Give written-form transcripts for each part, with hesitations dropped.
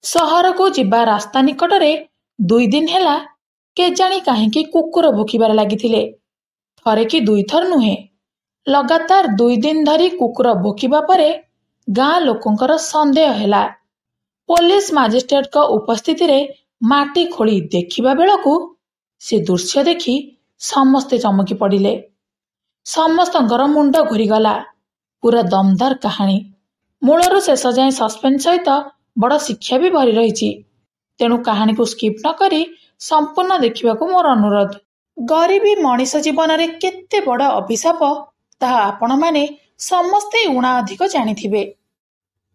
ସହରକୁ ଯିବା ରାସ୍ତା ନିକଟରେ 2 ଦିନ ହେଲା କେଜାଣି କାହିଁକି କୁକୁର ଭୋକିବାରେ ଲାଗିଥିଲେ। ଥରେ କି ଦୁଇଥର ନୁହେଁ, ଲଗାତାର 2 ଦିନ ଧରି କୁକୁର ଭୋକିବା ପରେ ଗାଁ ଲୋକଙ୍କର ସନ୍ଦେହ ହେଲା। ପୋଲିସ ମାଜିଷ୍ଟ୍ରେଟଙ୍କ ଉପସ୍ଥିତିରେ ମାଟି ଖୋଳି ଦେଖିବା ବେଳକୁ ସେ ଦୃଶ୍ୟ ଦେଖି ସମସ୍ତେ ଚମକି ପଡ଼ିଲେ। ସମସ୍ତଙ୍କର ମୁଣ୍ଡ ଘୂରିଗଲା। ପୁରା ଦମଦାର କାହାଣୀ, ମୂଳରୁ ଶେଷ ଯାଏଁ ସସ୍ପେନ୍ସ ସହିତ ବଡ଼ ଶିକ୍ଷା ବି ଭରି ରହିଛି। ତେଣୁ କାହାଣୀକୁ ସ୍କିପ୍ ନ କରି ସମ୍ପୂର୍ଣ୍ଣ ଦେଖିବାକୁ ମୋର ଅନୁରୋଧ। ଗରିବୀ ମଣିଷ ଜୀବନରେ କେତେ ବଡ଼ ଅଭିଶାପ ତାହା ଆପଣମାନେ ସମସ୍ତେ ଊଣା ଅଧିକ ଜାଣିଥିବେ।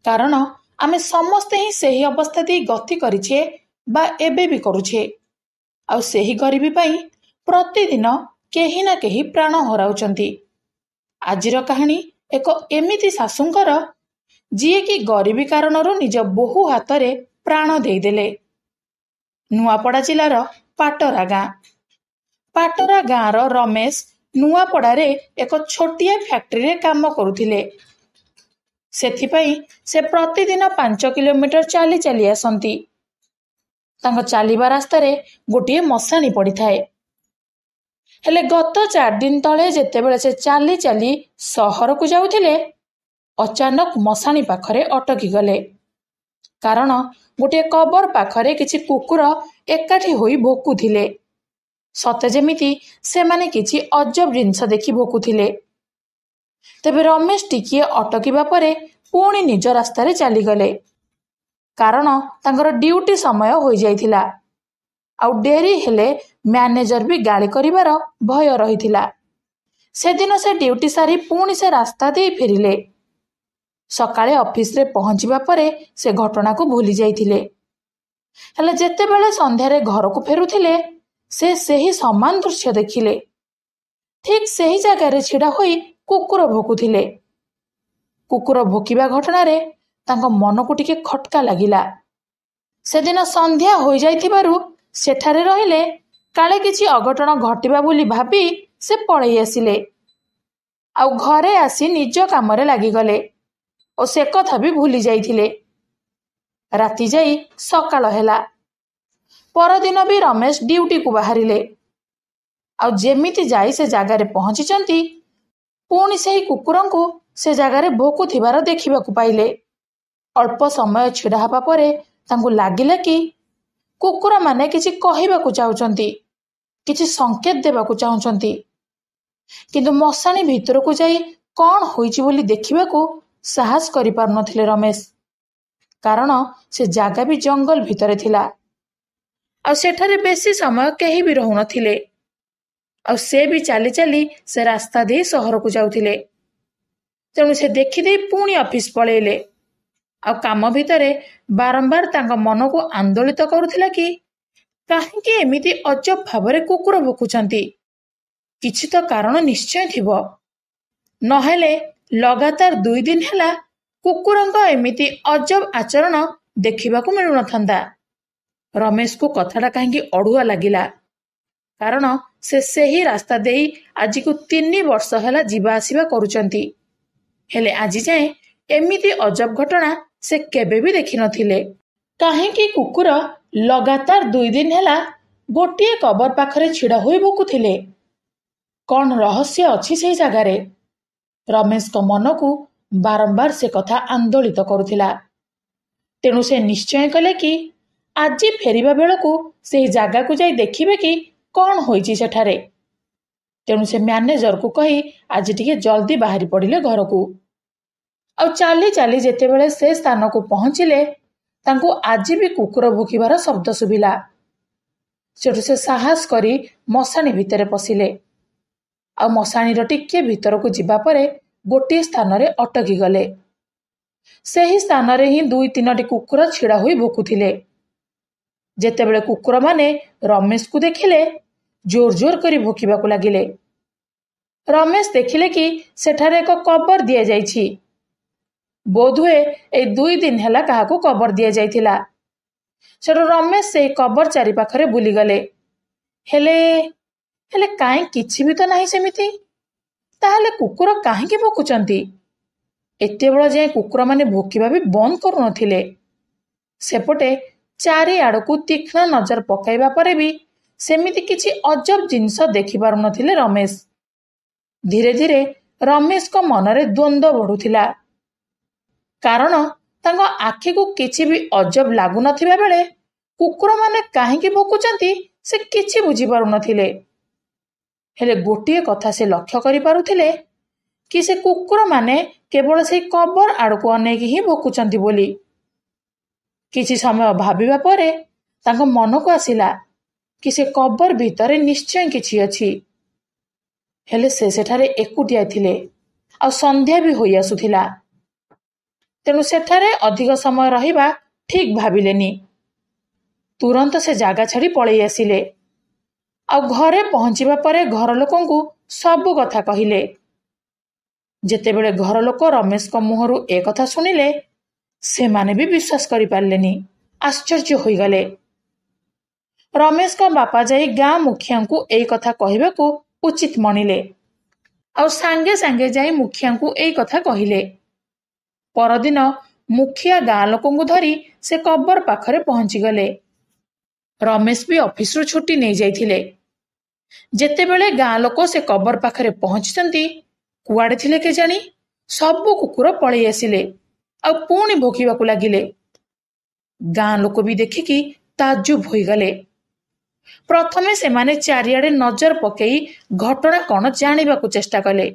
କାରଣ ଆମେ ସମସ୍ତେ ହିଁ ସେହି ଅବସ୍ଥା ଦେଇ ଗତି କରିଛେ ବା ଏବେ ବି କରୁଛେ। ଆଉ ସେହି ଗରିବୀ ପାଇଁ ପ୍ରତିଦିନ କେହି ନା କେହି ପ୍ରାଣ ହରାଉଛନ୍ତି। ଆଜିର କାହାଣୀ ଏକ ଏମିତି ଶାଶୁଙ୍କର, ଯିଏକି ଗରିବୀ କାରଣରୁ ନିଜ ବୋହୂ ହାତରେ ପ୍ରାଣ ଦେଇଦେଲେ। ନୂଆପଡ଼ା ଜିଲ୍ଲାର ପାଟରା ଗାଁ। ପାଟରା ଗାଁର ରମେଶ ନୂଆପଡ଼ାରେ ଏକ ଛୋଟିଆ ଫ୍ୟାକ୍ଟ୍ରିରେ କାମ କରୁଥିଲେ। ସେଥିପାଇଁ ସେ ପ୍ରତିଦିନ 5 କିଲୋମିଟର ଚାଲି ଚାଲି ଆସନ୍ତି। ତାଙ୍କ ଚାଲିବା ରାସ୍ତାରେ ଗୋଟିଏ ମଶାଣି ପଡ଼ିଥାଏ। ହେଲେ ଗତ 4 ଦିନ ତଳେ ଯେତେବେଳେ ସେ ଚାଲି ଚାଲି ସହରକୁ ଯାଉଥିଲେ, ଅଚାନକ ମଶାଣି ପାଖରେ ଅଟକିଗଲେ। କାରଣ ଗୋଟିଏ କବର ପାଖରେ କିଛି କୁକୁର ଏକାଠି ହୋଇ ଭୋକୁଥିଲେ। ସତେ ଯେମିତି ସେମାନେ କିଛି ଅଜବ ଜିନିଷ ଦେଖି ଭୋକୁଥିଲେ। ତେବେ ରମେଶ ଟିକିଏ ଅଟକିବା ପରେ ପୁଣି ନିଜ ରାସ୍ତାରେ ଚାଲିଗଲେ। କାରଣ ତାଙ୍କର ଡ୍ୟୁଟି ସମୟ ହୋଇଯାଇଥିଲା। ଆଉ ଡେରି ହେଲେ ମ୍ୟାନେଜର ବି ଗାଳି କରିବାର ଭୟ ରହିଥିଲା। ସେଦିନ ସେ ଡ୍ୟୁଟି ସାରି ପୁଣି ସେ ରାସ୍ତା ଦେଇ ଫେରିଲେ। ସକାଳେ ଅଫିସରେ ପହଞ୍ଚିବା ପରେ ସେ ଘଟଣାକୁ ଭୁଲି ଯାଇଥିଲେ। ହେଲେ ଯେତେବେଳେ ସନ୍ଧ୍ୟାରେ ଘରକୁ ଫେରୁଥିଲେ, ସେ ସେହି ସମାନ ଦୃଶ୍ୟ ଦେଖିଲେ। ଠିକ୍ ସେହି ଜାଗାରେ ଛିଡ଼ା ହୋଇ କୁକୁର ଭୋକୁଥିଲେ। କୁକୁର ଭୋକିବା ଘଟଣାରେ ତାଙ୍କ ମନକୁ ଟିକେ ଖଟକା ଲାଗିଲା। ସେଦିନ ସନ୍ଧ୍ୟା ହୋଇଯାଇଥିବାରୁ ସେଠାରେ ରହିଲେ କାଳେ କିଛି ଅଘଟଣ ଘଟିବା ବୋଲି ଭାବି ସେ ପଳେଇ ଆସିଲେ। ଆଉ ଘରେ ଆସି ନିଜ କାମରେ ଲାଗିଗଲେ ଓ ସେ କଥା ବି ଭୁଲି ଯାଇଥିଲେ। ରାତି ଯାଇ ସକାଳ ହେଲା। ପରଦିନ ବି ରମେଶ ଡ୍ୟୁଟିକୁ ବାହାରିଲେ। ଆଉ ଯେମିତି ଯାଇ ସେ ଜାଗାରେ ପହଞ୍ଚିଛନ୍ତି, ପୁଣି ସେହି କୁକୁରଙ୍କୁ ସେ ଜାଗାରେ ଭୋକୁଥିବାର ଦେଖିବାକୁ ପାଇଲେ। ଅଳ୍ପ ସମୟ ଛିଡ଼ା ହେବା ପରେ ତାଙ୍କୁ ଲାଗିଲା କି କୁକୁରମାନେ କିଛି କହିବାକୁ ଚାହୁଁଛନ୍ତି, କିଛି ସଂକେତ ଦେବାକୁ ଚାହୁଁଛନ୍ତି। କିନ୍ତୁ ମଶାଣି ଭିତରକୁ ଯାଇ କ'ଣ ହୋଇଛି ବୋଲି ଦେଖିବାକୁ ସାହସ କରିପାରୁନଥିଲେ ରମେଶ। କାରଣ ସେ ଜାଗା ବି ଜଙ୍ଗଲ ଭିତରେ ଥିଲା। ଆଉ ସେଠାରେ ବେଶୀ ସମୟ କେହି ବି ରହୁନଥିଲେ। ଆଉ ସେ ବି ଚାଲି ଚାଲି ସେ ରାସ୍ତା ଦେଇ ସହରକୁ ଯାଉଥିଲେ। ତେଣୁ ସେ ଦେଖିଦେଇ ପୁଣି ଅଫିସ ପଳେଇଲେ। ଆଉ କାମ ଭିତରେ ବାରମ୍ବାର ତାଙ୍କ ମନକୁ ଆନ୍ଦୋଳିତ କରୁଥିଲା କି କାହିଁକି ଏମିତି ଅଜବ ଭାବରେ କୁକୁର ଭୋକୁଛନ୍ତି। କିଛି ତ କାରଣ ନିଶ୍ଚୟ ଥିବ। ନହେଲେ ଲଗାତାର 2 ଦିନ ହେଲା କୁକୁରଙ୍କ ଏମିତି ଅଜବ ଆଚରଣ ଦେଖିବାକୁ ମିଳୁନଥାନ୍ତା। ରମେଶକୁ କଥାଟା କାହିଁକି ଅଡ଼ୁଆ ଲାଗିଲା। କାରଣ ସେ ସେହି ରାସ୍ତା ଦେଇ ଆଜିକୁ 3 ବର୍ଷ ହେଲା ଯିବା ଆସିବା କରୁଛନ୍ତି। ହେଲେ ଆଜି ଯାଏଁ ଏମିତି ଅଜବ ଘଟଣା ସେ କେବେ ବି ଦେଖିନଥିଲେ। କାହିଁକି କୁକୁର ଲଗାତାର 2 ଦିନ ହେଲା ଗୋଟିଏ କବର ପାଖରେ ଛିଡ଼ା ହୋଇ ଭୋକୁଥିଲେ? କ'ଣ ରହସ୍ୟ ଅଛି ସେହି ଜାଗାରେ? ରମେଶଙ୍କ ମନକୁ ବାରମ୍ବାର ସେ କଥା ଆନ୍ଦୋଳିତ କରୁଥିଲା। ତେଣୁ ସେ ନିଶ୍ଚୟ କଲେ କି ଆଜି ଫେରିବା ବେଳକୁ ସେହି ଜାଗାକୁ ଯାଇ ଦେଖିବେ କି କ'ଣ ହୋଇଛି ସେଠାରେ। ତେଣୁ ସେ ମ୍ୟାନେଜରକୁ କହି ଆଜି ଟିକେ ଜଲ୍ଦି ବାହାରି ପଡ଼ିଲେ ଘରକୁ। ଆଉ ଚାଲି ଚାଲି ଯେତେବେଳେ ସେ ସ୍ଥାନକୁ ପହଞ୍ଚିଲେ, ତାଙ୍କୁ ଆଜି ବି କୁକୁର ଭୋକିବାର ଶବ୍ଦ ଶୁଭିଲା। ସେଠୁ ସେ ସାହସ କରି ମଶାଣି ଭିତରେ ପଶିଲେ। ଆଉ ମଶାଣିର ଟିକେ ଭିତରକୁ ଯିବା ପରେ ଗୋଟିଏ ସ୍ଥାନରେ ଅଟକି ଗଲେ। ସେହି ସ୍ଥାନରେ ହିଁ 2-3ଟି କୁକୁର ଛିଡ଼ା ହୋଇ ଭୋକୁଥିଲେ। ଯେତେବେଳେ କୁକୁରମାନେ ରମେଶକୁ ଦେଖିଲେ, ଜୋର ଜୋର କରି ଭୋକିବାକୁ ଲାଗିଲେ। ରମେଶ ଦେଖିଲେ କି ସେଠାରେ ଏକ କବର ଦିଆଯାଇଛି। ବୋଧହୁଏ ଏଇ 2 ଦିନ ହେଲା କାହାକୁ କବର ଦିଆଯାଇଥିଲା। ସେଠୁ ରମେଶ ସେହି କବର ଚାରିପାଖରେ ବୁଲିଗଲେ। ହେଲେ କାହିଁ କିଛି ବି ତ ନାହିଁ ସେମିତି। ତାହେଲେ କୁକୁର କାହିଁକି ଭୋକୁଛନ୍ତି? ଏତେବେଳ ଯାଏଁ କୁକୁରମାନେ ଭୋକିବା ବି ବନ୍ଦ କରୁନଥିଲେ। ସେପଟେ ଚାରିଆଡ଼କୁ ତୀକ୍ଷ୍ଣ ନଜର ପକାଇବା ପରେ ବି ସେମିତି କିଛି ଅଜବ ଜିନିଷ ଦେଖିପାରୁନଥିଲେ ରମେଶ। ଧୀରେ ଧୀରେ ରମେଶଙ୍କ ମନରେ ଦ୍ୱନ୍ଦ୍ୱ ବଢୁଥିଲା। କାରଣ ତାଙ୍କ ଆଖିକୁ କିଛି ବି ଅଜବ ଲାଗୁନଥିବା ବେଳେ କୁକୁରମାନେ କାହିଁକି ଭୋକୁଛନ୍ତି ସେ କିଛି ବୁଝିପାରୁନଥିଲେ। ହେଲେ ଗୋଟିଏ କଥା ସେ ଲକ୍ଷ୍ୟ କରିପାରୁଥିଲେ କି ସେ କୁକୁରମାନେ କେବଳ ସେଇ କବର ଆଡ଼କୁ ଅନେଇକି ହିଁ ଭୋକୁଛନ୍ତି ବୋଲି। କିଛି ସମୟ ଭାବିବା ପରେ ତାଙ୍କ ମନକୁ ଆସିଲା କି ସେ କବର ଭିତରେ ନିଶ୍ଚୟ କିଛି ଅଛି। ହେଲେ ସେ ସେଠାରେ ଏକୁଟିଆ ଥିଲେ, ଆଉ ସନ୍ଧ୍ୟା ବି ହୋଇ ଆସୁଥିଲା। ତେଣୁ ସେଠାରେ ଅଧିକ ସମୟ ରହିବା ଠିକ୍ ଭାବିଲେନି। ତୁରନ୍ତ ସେ ଜାଗା ଛାଡ଼ି ପଳେଇ ଆସିଲେ। ଆଉ ଘରେ ପହଞ୍ଚିବା ପରେ ଘର ଲୋକଙ୍କୁ ସବୁ କଥା କହିଲେ। ଯେତେବେଳେ ଘର ଲୋକ ରମେଶଙ୍କ ମୁହଁରୁ ଏ କଥା ଶୁଣିଲେ ସେମାନେ ବି ବିଶ୍ୱାସ କରିପାରିଲେନି, ଆଶ୍ଚର୍ଯ୍ୟ ହୋଇଗଲେ। ରମେଶଙ୍କ ବାପା ଯାଇ ଗାଁ ମୁଖିଆଙ୍କୁ ଏଇ କଥା କହିବାକୁ ଉଚିତ ମଣିଲେ, ଆଉ ସାଙ୍ଗେ ସାଙ୍ଗେ ଯାଇ ମୁଖିଆଙ୍କୁ ଏଇ କଥା କହିଲେ। ପରଦିନ ମୁଖିଆ ଗାଁ ଲୋକଙ୍କୁ ଧରି ସେ କବର ପାଖରେ ପହଞ୍ଚିଗଲେ। ରମେଶ ବି ଅଫିସରୁ ଛୁଟି ନେଇଯାଇଥିଲେ। ଯେତେବେଳେ ଗାଁ ଲୋକ ସେ କବର ପାଖରେ ପହଞ୍ଚିଛନ୍ତି, କୁଆଡ଼େ ଥିଲେ କେଜାଣି ସବୁ କୁକୁର ପଳେଇ ଆସିଲେ ଆଉ ପୁଣି ଭୋକିବାକୁ ଲାଗିଲେ। ଗାଁ ଲୋକ ବି ଦେଖିକି ତାଜ୍ଜୁବ ହୋଇଗଲେ। ପ୍ରଥମେ ସେମାନେ ଚାରିଆଡ଼େ ନଜର ପକେଇ ଘଟଣା କ'ଣ ଜାଣିବାକୁ ଚେଷ୍ଟା କଲେ,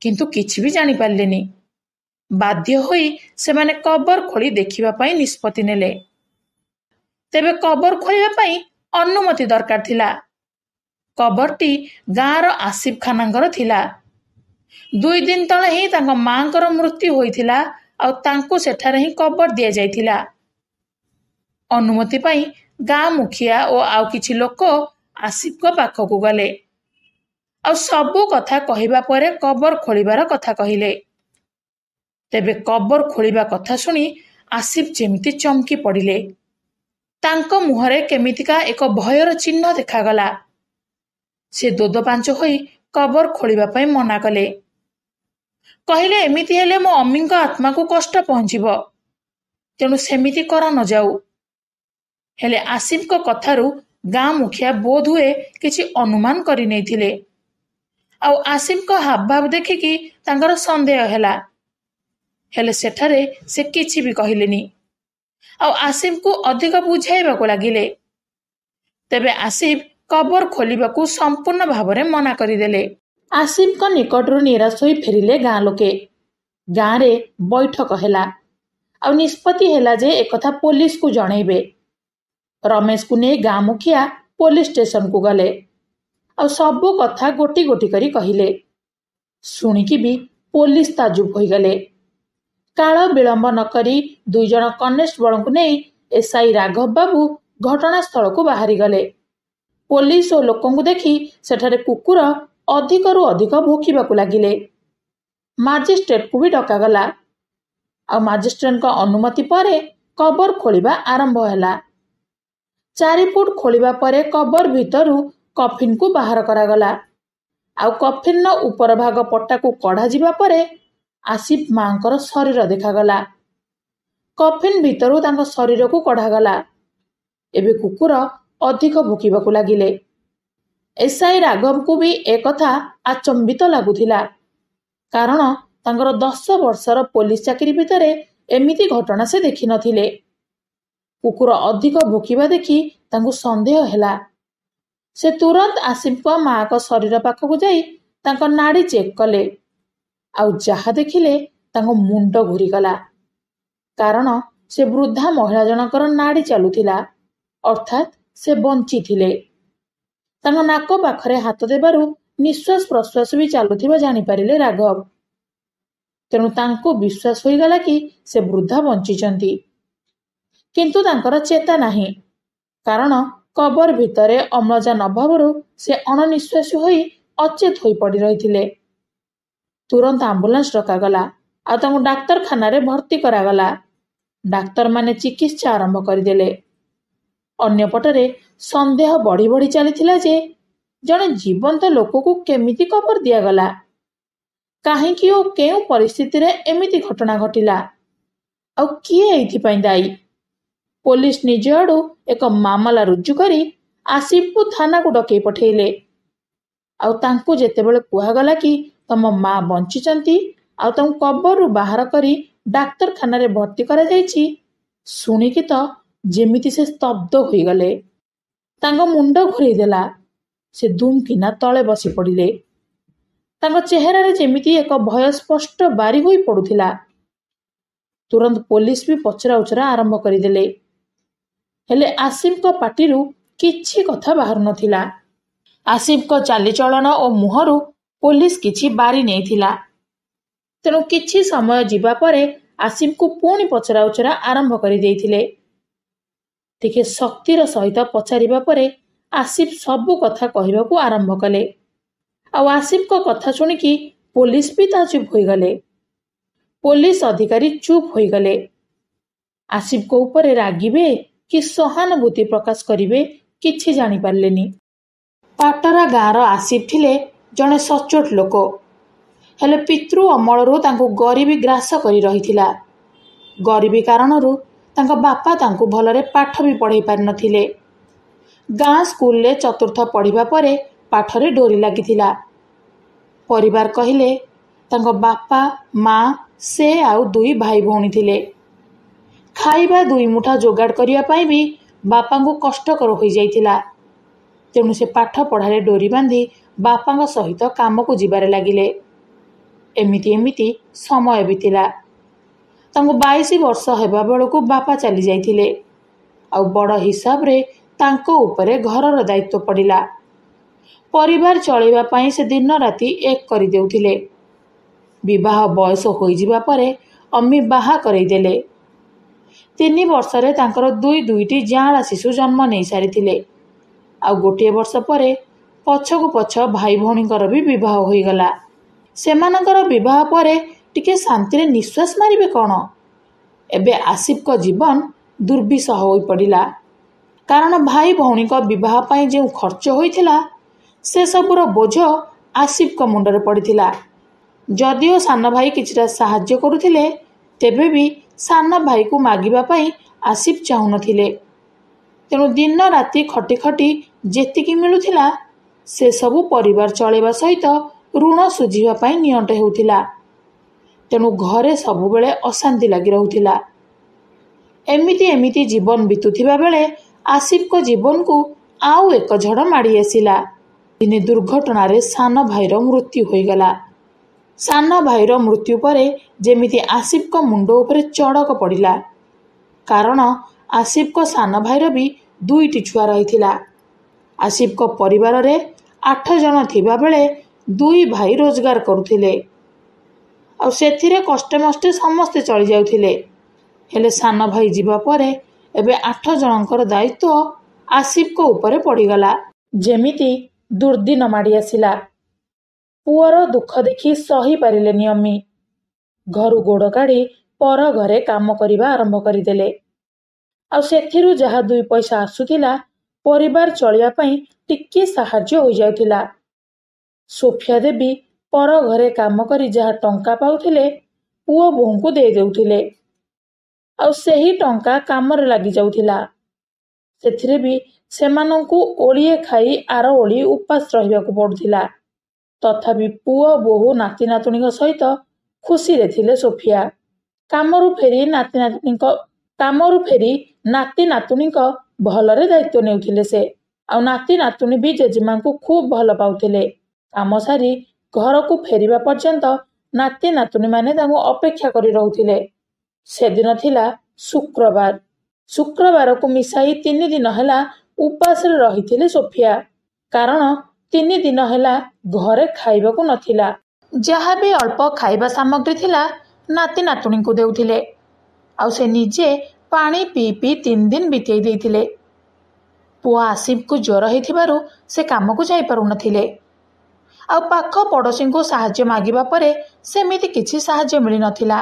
କିନ୍ତୁ କିଛି ବି ଜାଣିପାରିଲେନି। ବାଧ୍ୟ ହୋଇ ସେମାନେ କବର ଖୋଳି ଦେଖିବା ପାଇଁ ନିଷ୍ପତ୍ତି ନେଲେ। ତେବେ କବର ଖୋଳିବା ପାଇଁ ଅନୁମତି ଦରକାର ଥିଲା। କବରଟି ଗାଁର ଆସିଫ ଖାନାଙ୍କର ଥିଲା। 2 ଦିନ ତଳେ ହିଁ ତାଙ୍କ ମାଙ୍କର ମୃତ୍ୟୁ ହୋଇଥିଲା, ଆଉ ତାଙ୍କୁ ସେଠାରେ ହିଁ କବର ଦିଆଯାଇଥିଲା। ଅନୁମତି ପାଇଁ ଗାଁ ମୁଖିଆ ଓ ଆଉ କିଛି ଲୋକ ଆସିଫଙ୍କ ପାଖକୁ ଗଲେ, ଆଉ ସବୁ କଥା କହିବା ପରେ କବର ଖୋଳିବାର କଥା କହିଲେ। ତେବେ କବର ଖୋଳିବା କଥା ଶୁଣି ଆସିଫ ଯେମିତି ଚମକି ପଡ଼ିଲେ। ତାଙ୍କ ମୁହଁରେ କେମିତିକା ଏକ ଭୟର ଚିହ୍ନ ଦେଖାଗଲା। ସେ ଦୋଦପାଞ୍ଚ ହୋଇ କବର ଖୋଳିବା ପାଇଁ ମନା କଲେ। କହିଲେ, ଏମିତି ହେଲେ ମୋ ଅମୀଙ୍କ ଆତ୍ମାକୁ କଷ୍ଟ ପହଞ୍ଚିବ, ତେଣୁ ସେମିତି କରା ନ ଯାଉ। ହେଲେ ଆସିଫଙ୍କ କଥାରୁ ଗାଁ ମୁଖିଆ ବୋଧହୁଏ କିଛି ଅନୁମାନ କରି ନେଇଥିଲେ, ଆଉ ଆସିଫଙ୍କ ହାବଭାବ ଦେଖିକି ତାଙ୍କର ସନ୍ଦେହ ହେଲା। ହେଲେ ସେଠାରେ ସେ କିଛି ବି କହିଲେନି, ଆଉ ଆସିଫଙ୍କୁ ଅଧିକ ବୁଝାଇବାକୁ ଲାଗିଲେ। ତେବେ ଆସିଫ କବର ଖୋଲିବାକୁ ସମ୍ପୂର୍ଣ୍ଣ ଭାବରେ ମନା କରିଦେଲେ। ଆସିଫଙ୍କ ନିକଟରୁ ନିରାଶ ହୋଇ ଫେରିଲେ ଗାଁ ଲୋକେ। ଗାଁରେ ବୈଠକ ହେଲା, ଆଉ ନିଷ୍ପତ୍ତି ହେଲା ଯେ ଏକଥା ପୋଲିସକୁ ଜଣେଇବେ। ରମେଶକୁ ନେଇ ଗାଁ ମୁଖିଆ ପୋଲିସ ଷ୍ଟେସନକୁ ଗଲେ, ଆଉ ସବୁ କଥା ଗୋଟି ଗୋଟି କରି କହିଲେ। ଶୁଣିକି ବି ପୋଲିସ ତାଜୁବ ହୋଇଗଲେ। କାଳ ବିଳମ୍ବ ନ କରି 2 ଜଣ କନେଷ୍ଟବଳଙ୍କୁ ନେଇ ଏସ୍ଆଇ ରାଘବ ବାବୁ ଘଟଣାସ୍ଥଳକୁ ବାହାରିଗଲେ। ପୋଲିସ ଓ ଲୋକଙ୍କୁ ଦେଖି ସେଠାରେ କୁକୁର ଅଧିକରୁ ଅଧିକ ଭୋକିବାକୁ ଲାଗିଲେ। ମାଜିଷ୍ଟ୍ରେଟକୁ ବି ଡକାଗଲା, ଆଉ ମାଜିଷ୍ଟ୍ରେଟଙ୍କ ଅନୁମତି ପରେ କବର ଖୋଳିବା ଆରମ୍ଭ ହେଲା। 4 ଫୁଟ ଖୋଳିବା ପରେ କବର ଭିତରୁ କଫିନକୁ ବାହାର କରାଗଲା, ଆଉ କଫିନର ଉପର ଭାଗ ପଟାକୁ କଢ଼ାଯିବା ପରେ ଆସିଫ ମାଙ୍କର ଶରୀର ଦେଖାଗଲା। କଫିନ ଭିତରୁ ତାଙ୍କ ଶରୀରକୁ କଢ଼ାଗଲା। ଏବେ କୁକୁର ଅଧିକ ଭୋକିବାକୁ ଲାଗିଲେ। ଏସ୍ଆଇ ରାଘବଙ୍କୁ ବି ଏକଥା ଆଚମ୍ବିତ ଲାଗୁଥିଲା, କାରଣ ତାଙ୍କର 10 ବର୍ଷର ପୋଲିସ ଚାକିରି ଭିତରେ ଏମିତି ଘଟଣା ସେ ଦେଖିନଥିଲେ। କୁକୁର ଅଧିକ ଭୋକିବା ଦେଖି ତାଙ୍କୁ ସନ୍ଦେହ ହେଲା। ସେ ତୁରନ୍ତ ଆସିଫଙ୍କ ମାଙ୍କ ଶରୀର ପାଖକୁ ଯାଇ ତାଙ୍କ ନାଡ଼ି ଚେକ୍ କଲେ, ଆଉ ଯାହା ଦେଖିଲେ ତାଙ୍କ ମୁଣ୍ଡ ଘୂରିଗଲା। କାରଣ ସେ ବୃଦ୍ଧା ମହିଳା ଜଣଙ୍କର ନାଡ଼ି ଚାଲୁଥିଲା, ଅର୍ଥାତ୍ ସେ ବଞ୍ଚିଥିଲେ। ତାଙ୍କ ନାକ ପାଖରେ ହାତ ଦେବାରୁ ନିଶ୍ୱାସ ପ୍ରଶ୍ୱାସ ବି ଚାଲୁଥିବା ଜାଣିପାରିଲେ ରାଘବ। ତେଣୁ ତାଙ୍କୁ ବିଶ୍ୱାସ ହୋଇଗଲା କି ସେ ବୃଦ୍ଧା ବଞ୍ଚିଛନ୍ତି। କିନ୍ତୁ ତାଙ୍କର ଚେତା ନାହିଁ, କାରଣ କବର ଭିତରେ ଅମ୍ଳଜାନ ଅଭାବରୁ ସେ ଅଣନିଶ୍ୱାସୀ ହୋଇ ଅଚେତ ହୋଇ ପଡ଼ି ରହିଥିଲେ। ତୁରନ୍ତ ଆମ୍ବୁଲାନ୍ସ ଡକାଗଲା, ଆଉ ତାଙ୍କୁ ଡାକ୍ତରଖାନାରେ ଭର୍ତ୍ତି କରାଗଲା। ଡାକ୍ତରମାନେ ଚିକିତ୍ସା ଆରମ୍ଭ କରିଦେଲେ। ଅନ୍ୟପଟରେ ସନ୍ଦେହ ବଢ଼ି ବଢ଼ି ଚାଲିଥିଲା ଯେ ଜଣେ ଜୀବନ୍ତ ଲୋକକୁ କେମିତି କବର ଦିଆଗଲା, କାହିଁକି ଓ କେଉଁ ପରିସ୍ଥିତିରେ ଏମିତି ଘଟଣା ଘଟିଲା, ଆଉ କିଏ ଏଇଥିପାଇଁ ଦାୟୀ। ପୋଲିସ ନିଜ ଆଡୁ ଏକ ମାମଲା ରୁଜୁ କରି ଆସିଫକୁ ଥାନାକୁ ଡକେଇ ପଠେଇଲେ। ଆଉ ତାଙ୍କୁ ଯେତେବେଳେ କୁହାଗଲା କି ତମ ମା ବଞ୍ଚିଛନ୍ତି ଆଉ ତାଙ୍କୁ କବରରୁ ବାହାର କରି ଡାକ୍ତରଖାନାରେ ଭର୍ତ୍ତି କରାଯାଇଛି, ଶୁଣିକି ତ ଯେମିତି ସେ ସ୍ତବ୍ଧ ହୋଇଗଲେ। ତାଙ୍କ ମୁଣ୍ଡ ଘୁରେଇ ଦେଲା। ସେ ଦୁମକିନା ତଳେ ବସି ପଡ଼ିଲେ। ତାଙ୍କ ଚେହେରାରେ ଯେମିତି ଏକ ଭୟ ସ୍ପଷ୍ଟ ବାରି ହୋଇ ପଡୁଥିଲା। ତୁରନ୍ତ ପୋଲିସ ବି ପଚରା ଉଚରା ଆରମ୍ଭ କରିଦେଲେ। ହେଲେ ଆସିଫଙ୍କ ପାଟିରୁ କିଛି କଥା ବାହାରୁ ନଥିଲା। ଆସିଫଙ୍କ ଚାଲିଚଳନ ଓ ମୁହଁରୁ ପୋଲିସ କିଛି ବାରି ନେଇଥିଲା। ତେଣୁ କିଛି ସମୟ ଯିବା ପରେ ଆସିଫଙ୍କୁ ପୁଣି ପଚରା ଉଚରା ଆରମ୍ଭ କରିଦେଇଥିଲେ। ଟିକେ ଶକ୍ତିର ସହିତ ପଚାରିବା ପରେ ଆସିଫ ସବୁ କଥା କହିବାକୁ ଆରମ୍ଭ କଲେ। ଆଉ ଆସିଫଙ୍କ କଥା ଶୁଣିକି ପୋଲିସ ବି ତାଜୁବ ହୋଇଗଲେ। ପୋଲିସ ଅଧିକାରୀ ଚୁପ୍ ହୋଇଗଲେ। ଆସିଫଙ୍କ ଉପରେ ରାଗିବେ କି ସହାନୁଭୂତି ପ୍ରକାଶ କରିବେ କିଛି ଜାଣିପାରିଲେନି। ପାଟରା ଗାଁର ଆସିଫ ଥିଲେ ଜଣେ ସଚ୍ଚୋଟ ଲୋକ। ହେଲେ ପିତୃ ଅମଳରୁ ତାଙ୍କୁ ଗରିବୀ ଗ୍ରାସ କରି ରହିଥିଲା। ଗରିବୀ କାରଣରୁ ତାଙ୍କ ବାପା ତାଙ୍କୁ ଭଲରେ ପାଠ ବି ପଢ଼େଇ ପାରିନଥିଲେ। ଗାଁ ସ୍କୁଲରେ ଚତୁର୍ଥ ପଢ଼ିବା ପରେ ପାଠରେ ଡୋରି ଲାଗିଥିଲା। ପରିବାର କହିଲେ ତାଙ୍କ ବାପା, ମା, ସେ ଆଉ 2 ଭାଇ ଭଉଣୀ ଥିଲେ। ଖାଇବା 2 ମୁଠା ଯୋଗାଡ଼ କରିବା ପାଇଁ ବି ବାପାଙ୍କୁ କଷ୍ଟକର ହୋଇଯାଇଥିଲା। ତେଣୁ ସେ ପାଠ ପଢ଼ାରେ ଡୋରି ବାନ୍ଧି ବାପାଙ୍କ ସହିତ କାମକୁ ଯିବାରେ ଲାଗିଲେ। ଏମିତି ଏମିତି ସମୟ ବିତିଲା। ତାଙ୍କୁ 22 ବର୍ଷ ହେବା ବେଳକୁ ବାପା ଚାଲି ଯାଇଥିଲେ। ଆଉ ବଡ଼ ହିସାବରେ ତାଙ୍କ ଉପରେ ଘରର ଦାୟିତ୍ୱ ପଡ଼ିଲା। ପରିବାର ଚଳେଇବା ପାଇଁ ସେ ଦିନ ରାତି ଏକ କରିଦେଉଥିଲେ। ବିବାହ ବୟସ ହୋଇଯିବା ପରେ ଅମି ବାହା କରେଇଦେଲେ। 3 ବର୍ଷରେ ତାଙ୍କର 2ଟି ଯାଆଁଳା ଶିଶୁ ଜନ୍ମ ନେଇ ସାରିଥିଲେ। ଆଉ 1 ବର୍ଷ ପରେ ପଛକୁ ପଛ ଭାଇ ଭଉଣୀଙ୍କର ବି ବିବାହ ହୋଇଗଲା। ସେମାନଙ୍କର ବିବାହ ପରେ ଟିକେ ଶାନ୍ତିରେ ନିଶ୍ୱାସ ମାରିବେ କ'ଣ? ଏବେ ଆସିଫଙ୍କ ଜୀବନ ଦୁର୍ବିସହ ହୋଇପଡ଼ିଲା। କାରଣ ଭାଇ ଭଉଣୀଙ୍କ ବିବାହ ପାଇଁ ଯେଉଁ ଖର୍ଚ୍ଚ ହୋଇଥିଲା, ସେସବୁର ବୋଝ ଆସିଫଙ୍କ ମୁଣ୍ଡରେ ପଡ଼ିଥିଲା। ଯଦିଓ ସାନ ଭାଇ କିଛିଟା ସାହାଯ୍ୟ କରୁଥିଲେ, ତେବେ ବି ସାନ ଭାଇକୁ ମାଗିବା ପାଇଁ ଆସିଫ ଚାହୁଁନଥିଲେ। ତେଣୁ ଦିନ ରାତି ଖଟି ଖଟି ଯେତିକି ମିଳୁଥିଲା, ସେସବୁ ପରିବାର ଚଳେଇବା ସହିତ ଋଣ ଶୁଝିବା ପାଇଁ ନିଅଣ୍ଟ ହେଉଥିଲା। ତେଣୁ ଘରେ ସବୁବେଳେ ଅଶାନ୍ତି ଲାଗି ରହୁଥିଲା। ଏମିତି ଏମିତି ଜୀବନ ବିତୁଥିବା ବେଳେ ଆସିଫଙ୍କ ଜୀବନକୁ ଆଉ ଏକ ଝଡ଼ ମାଡ଼ି ଆସିଲା। ଦିନେ ଦୁର୍ଘଟଣାରେ ସାନ ଭାଇର ମୃତ୍ୟୁ ହୋଇଗଲା। ସାନ ଭାଇର ମୃତ୍ୟୁ ପରେ ଯେମିତି ଆସିଫଙ୍କ ମୁଣ୍ଡ ଉପରେ ଚଡ଼କ ପଡ଼ିଲା। କାରଣ ଆସିଫଙ୍କ ସାନ ଭାଇର ବି 2ଟି ଛୁଆ ରହିଥିଲା। ଆସିଫଙ୍କ ପରିବାରରେ 8 ଜଣ ଥିବା ବେଳେ 2 ଭାଇ ରୋଜଗାର କରୁଥିଲେ। ଆଉ ସେଥିରେ କଷ୍ଟେ ମଷ୍ଟେ ସମସ୍ତେ ଚଳି ଯାଉଥିଲେ। ହେଲେ ସାନ ଭାଇ ଯିବା ପରେ ଏବେ 8 ଜଣଙ୍କର ଦାୟିତ୍ୱ ଆସିଫଙ୍କ ଉପରେ ପଡ଼ିଗଲା। ଯେମିତି ଦୁର୍ଦ୍ଦିନ ମାଡ଼ି ଆସିଲା। ପୁଅର ଦୁଃଖ ଦେଖି ସହି ପାରିଲେନି ଅମି। ଘରୁ ଗୋଡ଼ କାଢ଼ି ପର ଘରେ କାମ କରିବା ଆରମ୍ଭ କରିଦେଲେ। ଆଉ ସେଥିରୁ ଯାହା 2 ପଇସା ଆସୁଥିଲା, ପରିବାର ଚଳିବା ପାଇଁ ଟିକିଏ ସାହାଯ୍ୟ ହୋଇଯାଉଥିଲା। ସୋଫିଆ ଦେବୀ ପର ଘରେ କାମ କରି ଯାହା ଟଙ୍କା ପାଉଥିଲେ, ପୁଅ ବୋହୂଙ୍କୁ ଦେଇ ଦେଉଥିଲେ। ଆଉ ସେହି ଟଙ୍କା କାମରେ ଲାଗିଯାଉଥିଲା। ସେଥିରେ ବି ସେମାନଙ୍କୁ ଓଳିଏ ଖାଇ ଆର ଓଳି ଉପାସ ରହିବାକୁ ପଡ଼ୁଥିଲା। ତଥାପି ପୁଅ ବୋହୂ ନାତି ନାତୁଣୀଙ୍କ ସହିତ ଖୁସିରେ ଥିଲେ ସୋଫିଆ। କାମରୁ ଫେରି ନାତି ନାତୁଣୀଙ୍କ ଭଲରେ ଦାୟିତ୍ୱ ନେଉଥିଲେ ସେ। ଆଉ ନାତି ନାତୁଣୀ ବି ଜେଜେମାଙ୍କୁ ଖୁବ୍ ଭଲ ପାଉଥିଲେ। କାମ ସାରି ଘରକୁ ଫେରିବା ପର୍ଯ୍ୟନ୍ତ ନାତି ନାତୁଣୀମାନେ ତାଙ୍କୁ ଅପେକ୍ଷା କରି ରହୁଥିଲେ। ସେଦିନ ଥିଲା ଶୁକ୍ରବାର। ଶୁକ୍ରବାରକୁ ମିଶାଇ 3 ଦିନ ହେଲା ଉପାସରେ ରହିଥିଲେ ସୋଫିଆ। କାରଣ 3 ଦିନ ହେଲା ଘରେ ଖାଇବାକୁ ନଥିଲା। ଯାହା ବି ଅଳ୍ପ ଖାଇବା ସାମଗ୍ରୀ ଥିଲା, ନାତି ନାତୁଣୀଙ୍କୁ ଦେଉଥିଲେ। ଆଉ ସେ ନିଜେ ପାଣି ପିଇ ପିଇ 3 ଦିନ ବିତେଇ ଦେଇଥିଲେ। ପୁଅ ଆସିଫକୁ ଜ୍ୱର ହେଇଥିବାରୁ ସେ କାମକୁ ଯାଇପାରୁନଥିଲେ। ଆଉ ପାଖ ପଡ଼ୋଶୀଙ୍କୁ ସାହାଯ୍ୟ ମାଗିବା ପରେ ସେମିତି କିଛି ସାହାଯ୍ୟ ମିଳିନଥିଲା।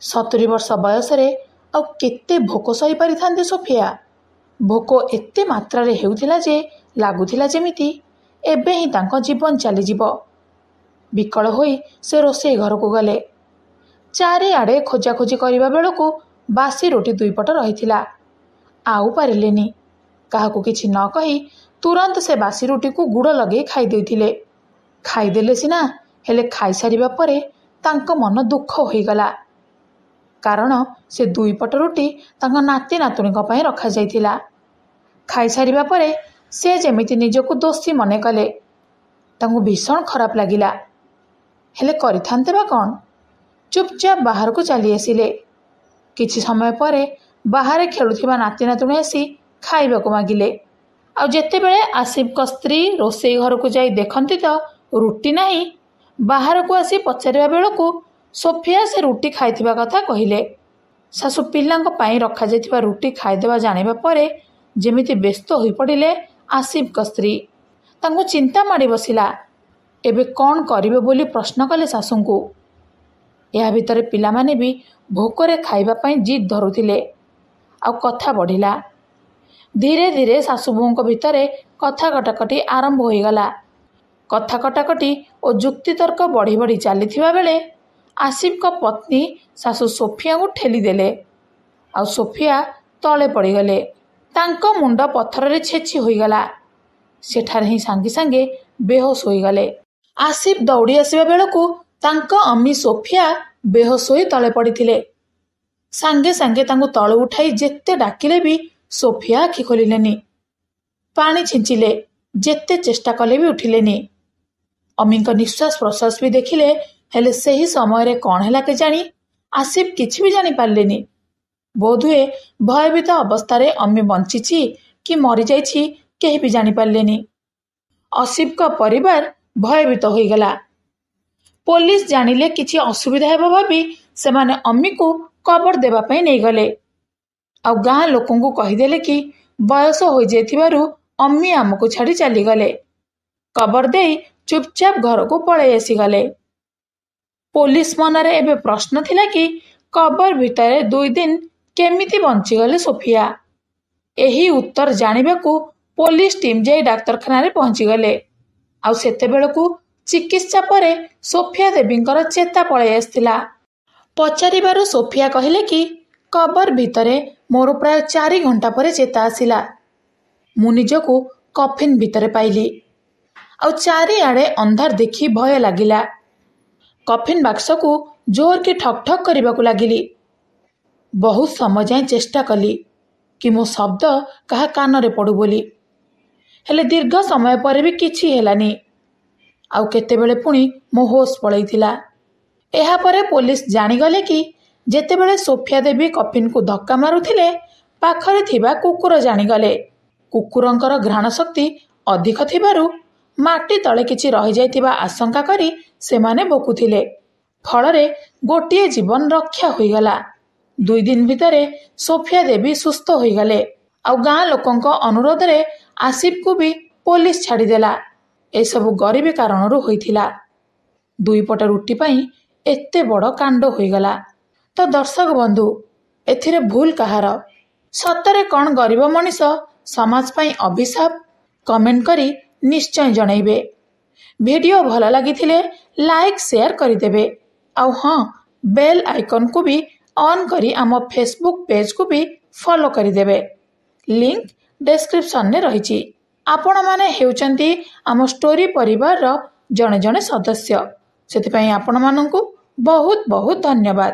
70 ବର୍ଷ ବୟସରେ ଆଉ କେତେ ଭୋକ ସହିପାରିଥାନ୍ତେ ସୋଫିଆ? ଭୋକ ଏତେ ମାତ୍ରାରେ ହେଉଥିଲା ଯେ ଲାଗୁଥିଲା ଯେମିତି ଏବେ ହିଁ ତାଙ୍କ ଜୀବନ ଚାଲିଯିବ। ବିକଳ ହୋଇ ସେ ରୋଷେଇ ଘରକୁ ଗଲେ। ଚାରିଆଡ଼େ ଖୋଜାଖୋଜି କରିବା ବେଳକୁ ବାସି ରୁଟି 2 ପଟ ରହିଥିଲା। ଆଉ ପାରିଲେନି। କାହାକୁ କିଛି ନ କହି ତୁରନ୍ତ ସେ ବାସି ରୁଟିକୁ ଗୁଡ଼ ଲଗେଇ ଖାଇ ଦେଇଥିଲେ। ଖାଇଦେଲେ ସିନା, ହେଲେ ଖାଇସାରିବା ପରେ ତାଙ୍କ ମନ ଦୁଃଖ ହୋଇଗଲା। କାରଣ ସେ 2 ପଟ ରୁଟି ତାଙ୍କ ନାତି ନାତୁଣୀଙ୍କ ପାଇଁ ରଖାଯାଇଥିଲା। ଖାଇସାରିବା ପରେ ସେ ଯେମିତି ନିଜକୁ ଦୋଷୀ ମନେ କଲେ। ତାଙ୍କୁ ଭୀଷଣ ଖରାପ ଲାଗିଲା। ହେଲେ କରିଥାନ୍ତେ ବା କ'ଣ? ଚୁପଚାପ ବାହାରକୁ ଚାଲି ଆସିଲେ। କିଛି ସମୟ ପରେ ବାହାରେ ଖେଳୁଥିବା ନାତି ନାତୁଣୀ ଆସି ଖାଇବାକୁ ମାଗିଲେ। ଆଉ ଯେତେବେଳେ ଆସିଫଙ୍କ ସ୍ତ୍ରୀ ରୋଷେଇ ଘରକୁ ଯାଇ ଦେଖନ୍ତି ତ ରୁଟି ନାହିଁ, ବାହାରକୁ ଆସି ପଚାରିବା ବେଳକୁ ସୋଫିଆ ସେ ରୁଟି ଖାଇଥିବା କଥା କହିଲେ। ଶାଶୁ ପିଲାଙ୍କ ପାଇଁ ରଖାଯାଇଥିବା ରୁଟି ଖାଇଦେବା ଜାଣିବା ପରେ ଯେମିତି ବ୍ୟସ୍ତ ହୋଇପଡ଼ିଲେ ଆସିଫଙ୍କ ସ୍ତ୍ରୀ। ତାଙ୍କୁ ଚିନ୍ତା ମାଡ଼ି ବସିଲା। ଏବେ କ'ଣ କରିବେ ବୋଲି ପ୍ରଶ୍ନ କଲେ ଶାଶୁଙ୍କୁ। ଏହା ଭିତରେ ପିଲାମାନେ ବି ଭୋକରେ ଖାଇବା ପାଇଁ ଜିଦ୍ ଧରୁଥିଲେ। ଆଉ କଥା ବଢ଼ିଲା। ଧୀରେ ଧୀରେ ଶାଶୁ ବୋହୂଙ୍କ ଭିତରେ କଥା କଟାକଟି ଆରମ୍ଭ ହୋଇଗଲା। କଥା କଟାକଟି ଓ ଯୁକ୍ତିତର୍କ ବଢ଼ି ବଢ଼ି ଚାଲିଥିବା ବେଳେ ଆସିଫଙ୍କ ପତ୍ନୀ ଶାଶୁ ସୋଫିଆଙ୍କୁ ଠେଲିଦେଲେ। ଆଉ ସୋଫିଆ ତଳେ ପଡ଼ିଗଲେ। ତାଙ୍କ ମୁଣ୍ଡ ପଥରରେ ଛେଚି ହୋଇଗଲା। ସେଠାରେ ହିଁ ସାଙ୍ଗେ ସାଙ୍ଗେ ବେହୋସ ହୋଇଗଲେ। ଆସିଫ ଦୌଡ଼ି ଆସିବା ବେଳକୁ ତାଙ୍କ ଅମି ସୋଫିଆ ବେହୋସ ହୋଇ ତଳେ ପଡ଼ିଥିଲେ। ସାଙ୍ଗେ ସାଙ୍ଗେ ତାଙ୍କୁ ତଳୁ ଉଠାଇ ଯେତେ ଡାକିଲେ ବି ସୋଫିଆ ଆଖି ଖୋଲିଲେନି। ପାଣି ଛିଞ୍ଚିଲେ, ଯେତେ ଚେଷ୍ଟା କଲେ ବି ଉଠିଲେନି। ଅମିଙ୍କ ନିଶ୍ୱାସ ପ୍ରଶ୍ୱାସ ବି ଦେଖିଲେ, ହେଲେ ସେହି ସମୟରେ କ'ଣ ହେଲା କେଜାଣି ଆସିଫ କିଛି ବି ଜାଣିପାରିଲେନି। ବୋଧହୁଏ ଭୟଭୀତ ଅବସ୍ଥାରେ ଅମି ବଞ୍ଚିଛି କି ମରିଯାଇଛି କେହି ବି ଜାଣିପାରିଲେନି। ଆସିଫଙ୍କ ପରିବାର ଭୟଭୀତ ହୋଇଗଲା। ପୋଲିସ ଜାଣିଲେ କିଛି ଅସୁବିଧା ହେବ ଭାବି ସେମାନେ ଅମିକୁ କବର ଦେବା ପାଇଁ ନେଇଗଲେ। ଆଉ ଗାଁ ଲୋକଙ୍କୁ କହିଦେଲେ କି ବୟସ ହୋଇଯାଇଥିବାରୁ ଅମି ଆମକୁ ଛାଡ଼ି ଚାଲିଗଲେ। କବର ଦେଇ ଚୁପଚାପ ଘରକୁ ପଳାଇ ଆସିଗଲେ। ପୋଲିସ ମନରେ ଏବେ ପ୍ରଶ୍ନ ଥିଲା କି କବର ଭିତରେ 2 ଦିନ କେମିତି ବଞ୍ଚିଗଲେ ସୋଫିଆ। ଏହି ଉତ୍ତର ଜାଣିବାକୁ ପୋଲିସ ଟିମ୍ ଯାଇ ଡାକ୍ତରଖାନାରେ ପହଞ୍ଚିଗଲେ। ଆଉ ସେତେବେଳକୁ ଚିକିତ୍ସା ପରେ ସୋଫିଆ ଦେବୀଙ୍କର ଚେତା ପଳାଇ ଆସିଥିଲା। ପଚାରିବାରୁ ସୋଫିଆ କହିଲେ କି କବର ଭିତରେ ମୋର ପ୍ରାୟ 4 ଘଣ୍ଟା ପରେ ଚେତା ଆସିଲା। ମୁଁ ନିଜକୁ କଫିନ୍ ଭିତରେ ପାଇଲି। ଆଉ ଚାରିଆଡ଼େ ଅନ୍ଧାର ଦେଖି ଭୟ ଲାଗିଲା। କଫିନ୍ ବାକ୍ସକୁ ଜୋର କି ଠକ୍ ଠକ୍ କରିବାକୁ ଲାଗିଲି। ବହୁତ ସମୟ ଯାଏଁ ଚେଷ୍ଟା କଲି କି ମୋ ଶବ୍ଦ କାହା କାନରେ ପଡ଼ୁ ବୋଲି। ହେଲେ ଦୀର୍ଘ ସମୟ ପରେ ବି କିଛି ହେଲାନି। ଆଉ କେତେବେଳେ ପୁଣି ମୋ ହୋସ୍ ପଳେଇଥିଲା। ଏହାପରେ ପୋଲିସ ଜାଣିଗଲେ କି ଯେତେବେଳେ ସୋଫିଆ ଦେବୀ କଫିନ୍କୁ ଧକ୍କା ମାରୁଥିଲେ ପାଖରେ ଥିବା କୁକୁର ଜାଣିଗଲେ। କୁକୁରଙ୍କର ଘ୍ରାଣ ଶକ୍ତି ଅଧିକ ଥିବାରୁ ମାଟି ତଳେ କିଛି ରହିଯାଇଥିବା ଆଶଙ୍କା କରି ସେମାନେ ଭୋକୁଥିଲେ। ଫଳରେ ଗୋଟିଏ ଜୀବନ ରକ୍ଷା ହୋଇଗଲା। 2 ଦିନ ଭିତରେ ସୋଫିଆ ଦେବୀ ସୁସ୍ଥ ହୋଇଗଲେ। ଆଉ ଗାଁ ଲୋକଙ୍କ ଅନୁରୋଧରେ ଆସିଫକୁ ବି ପୋଲିସ ଛାଡ଼ିଦେଲା। ଏସବୁ ଗରିବୀ କାରଣରୁ ହୋଇଥିଲା। 2 ପଟ ରୁଟି ପାଇଁ ଏତେ ବଡ଼ କାଣ୍ଡ ହୋଇଗଲା। ତ ଦର୍ଶକ ବନ୍ଧୁ, ଏଥିରେ ଭୁଲ କାହାର? ସତରେ କ'ଣ ଗରିବ ମଣିଷ ସମାଜ ପାଇଁ ଅଭିଶାପ? କମେଣ୍ଟ କରି ନିଶ୍ଚୟ ଜଣାଇବେ। ଭିଡ଼ିଓ ଭଲ ଲାଗିଥିଲେ ଲାଇକ୍ ସେୟାର କରିଦେବେ। ଆଉ ହଁ, ବେଲ୍ ଆଇକନ୍କୁ ବି ଅନ୍ କରି ଆମ ଫେସବୁକ୍ ପେଜକୁ ବି ଫଲୋ କରିଦେବେ। ଲିଙ୍କ ଡେସ୍କ୍ରିପ୍ସନରେ ରହିଛି। ଆପଣମାନେ ହେଉଛନ୍ତି ଆମ ଷ୍ଟୋରି ପରିବାରର ଜଣେ ଜଣେ ସଦସ୍ୟ। ସେଥିପାଇଁ ଆପଣମାନଙ୍କୁ ବହୁତ ବହୁତ ଧନ୍ୟବାଦ।